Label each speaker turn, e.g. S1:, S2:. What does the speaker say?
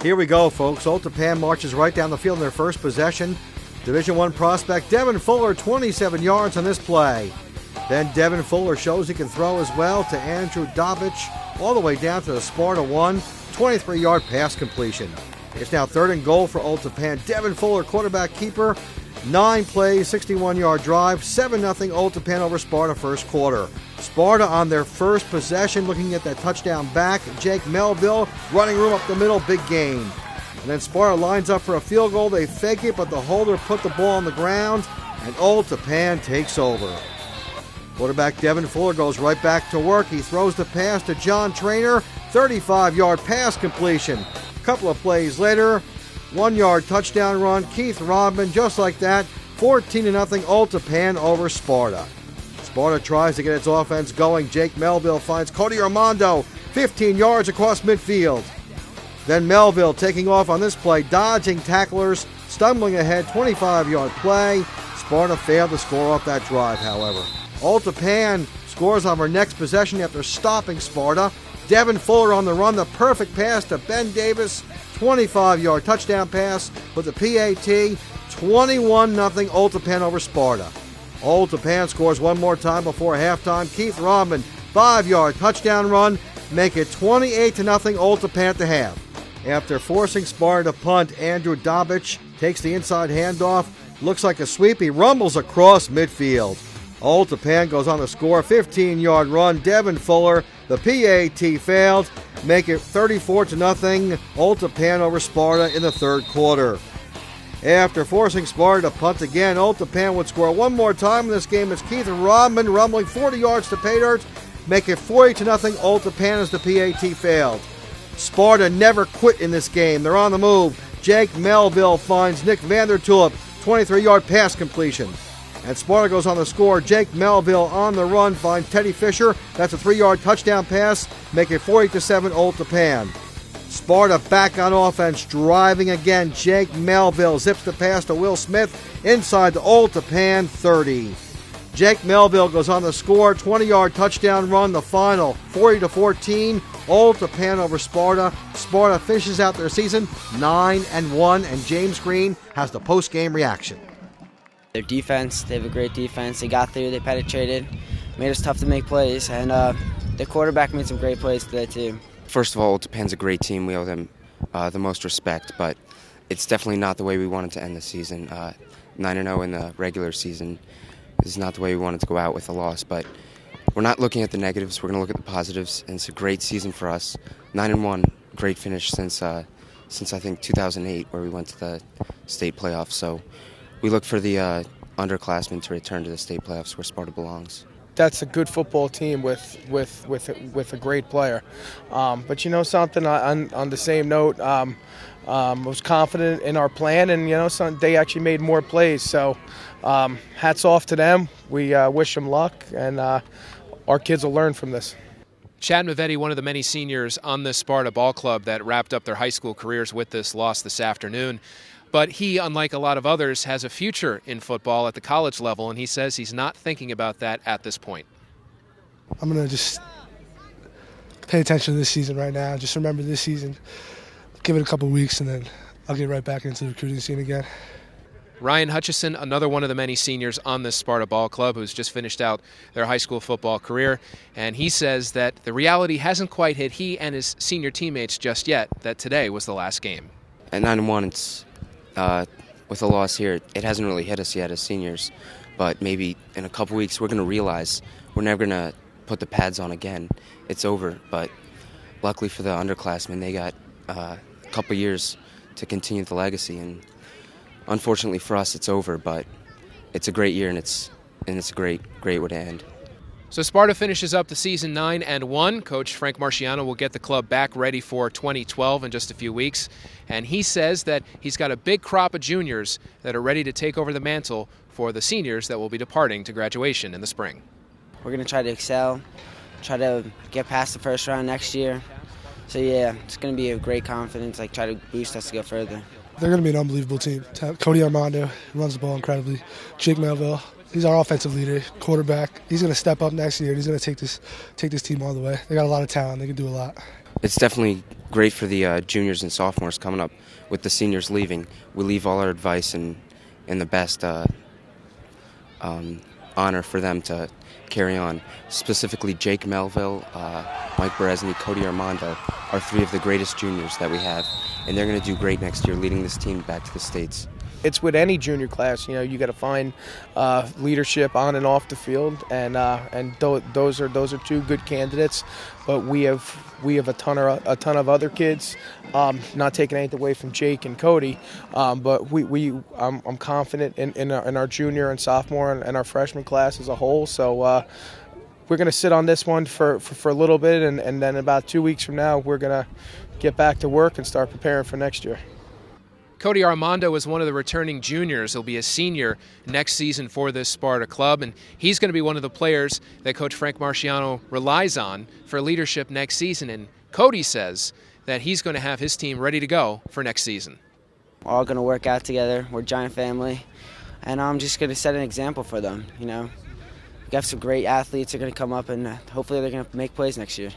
S1: Here we go, folks. Old Tappan marches right down the field in their first possession. Division I prospect Devin Fuller, 27 yards on this play. Then Devin Fuller shows he can throw as well to Andrew Dobich, all the way down to the Sparta 1, 23-yard pass completion. It's now 3rd and goal for Old Tappan. Devin Fuller, quarterback keeper, 9 plays, 61-yard drive, 7-0 Old Tappan over Sparta first quarter. Sparta on their first possession, looking at that touchdown back. Jake Melville, running room up the middle, big gain. And then Sparta lines up for a field goal. They fake it, but the holder put the ball on the ground, and Old Tappan takes over. Quarterback Devin Fuller goes right back to work. He throws the pass to John Trainer, 35-yard pass completion. A couple of plays later, 1-yard touchdown run. Keith Rodman, just like that, 14-0 Old Tappan over Sparta. Sparta tries to get its offense going. Jake Melville finds Cody Armando, 15 yards across midfield. Then Melville taking off on this play, dodging tacklers, stumbling ahead, 25-yard play. Sparta failed to score off that drive, however. Old Tappan scores on their next possession after stopping Sparta. Devin Fuller on the run, the perfect pass to Ben Davis, 25-yard touchdown pass with the PAT, 21-0 Old Tappan over Sparta. Old Tappan scores one more time before halftime. Keith Rodman, 5-yard touchdown run, make it 28-0 Old Tappan at the half. After forcing Sparta to punt, Andrew Dobich takes the inside handoff, looks like a sweep, he rumbles across midfield. Old Tappan goes on to score, 15-yard run, Devin Fuller, the PAT failed, make it 34-0 Old Tappan over Sparta in the third quarter. After forcing Sparta to punt again, Old Tappan would score one more time in this game as Keith Rodman rumbling 40 yards to pay dirt, make it 40-0 Old Tappan as the PAT failed. Sparta never quit in this game. They're on the move. Jake Melville finds Nick Vandertulp, 23-yard pass completion. And Sparta goes on the score. Jake Melville on the run finds Teddy Fisher. That's a 3-yard touchdown pass, make it 40-7 Old Tappan. Sparta back on offense, driving again. Jake Melville zips the pass to Will Smith inside the Old Tappan 30. Jake Melville goes on the score, 20-yard touchdown run, the final, 40-14, Old Tappan over Sparta. Sparta finishes out their season 9-1, and James Green has the post-game reaction.
S2: Their defense, they have a great defense. They got through, they penetrated, made us tough to make plays, and their quarterback made some great plays today too.
S3: First of all, Old Tappan's a great team. We owe them the most respect, but it's definitely not the way we wanted to end the season. 9-0 in the regular season is not the way we wanted to go out with a loss, but we're not looking at the negatives. We're going to look at the positives, and it's a great season for us. 9-1, great finish since I think 2008, where we went to the state playoffs. So we look for the underclassmen to return to the state playoffs where Sparta belongs.
S4: That's a good football team with a great player. But you know something, on the same note, I was confident in our plan, and they actually made more plays. So hats off to them. We wish them luck, and our kids will learn from this.
S5: Chad Mavetti, one of the many seniors on this Sparta ball club that wrapped up their high school careers with this loss this afternoon. But he, unlike a lot of others, has a future in football at the college level, and he says he's not thinking about that at this point.
S6: I'm going to just pay attention to this season right now. Just remember this season. Give it a couple weeks, and then I'll get right back into the recruiting scene again.
S5: Ryan Hutchison, another one of the many seniors on this Sparta ball club who's just finished out their high school football career, and he says that the reality hasn't quite hit he and his senior teammates just yet, that today was the last game.
S3: At 9-1, it's with a loss here, it hasn't really hit us yet as seniors, but maybe in a couple weeks we're going to realize we're never going to put the pads on again. It's over, but luckily for the underclassmen, they got a couple years to continue the legacy, and unfortunately for us, it's over, but it's a great year, and it's a great way to end.
S5: So Sparta finishes up the season 9-1. Coach Frank Marciano will get the club back ready for 2012 in just a few weeks. And he says that he's got a big crop of juniors that are ready to take over the mantle for the seniors that will be departing to graduation in the spring.
S2: We're going to try to excel, try to get past the first round next year. So yeah, it's going to be a great confidence, try to boost us to go further.
S6: They're going to be an unbelievable team. Cody Armando runs the ball incredibly. Jake Melville, he's our offensive leader, quarterback. He's going to step up next year. He's going to take this team all the way. They got a lot of talent. They can do a lot.
S3: It's definitely great for the juniors and sophomores coming up with the seniors leaving. We leave all our advice in the best honor for them to carry on. Specifically, Jake Melville, Mike Berezny, Cody Armando are three of the greatest juniors that we have, and they're going to do great next year, leading this team back to the States.
S4: It's with any junior class, you got to find leadership on and off the field, and those are two good candidates. But we have a ton of other kids. Not taking anything away from Jake and Cody, but I'm confident in our junior and sophomore and our freshman class as a whole. So we're going to sit on this one for a little bit, and then about 2 weeks from now, we're going to get back to work and start preparing for next year.
S5: Cody Armando is one of the returning juniors. He'll be a senior next season for this Sparta club, and he's going to be one of the players that Coach Frank Marciano relies on for leadership next season. And Cody says that he's going to have his team ready to go for next season.
S2: We're all going to work out together. We're a giant family, and I'm just going to set an example for them. We got some great athletes that are going to come up, and hopefully they're going to make plays next year.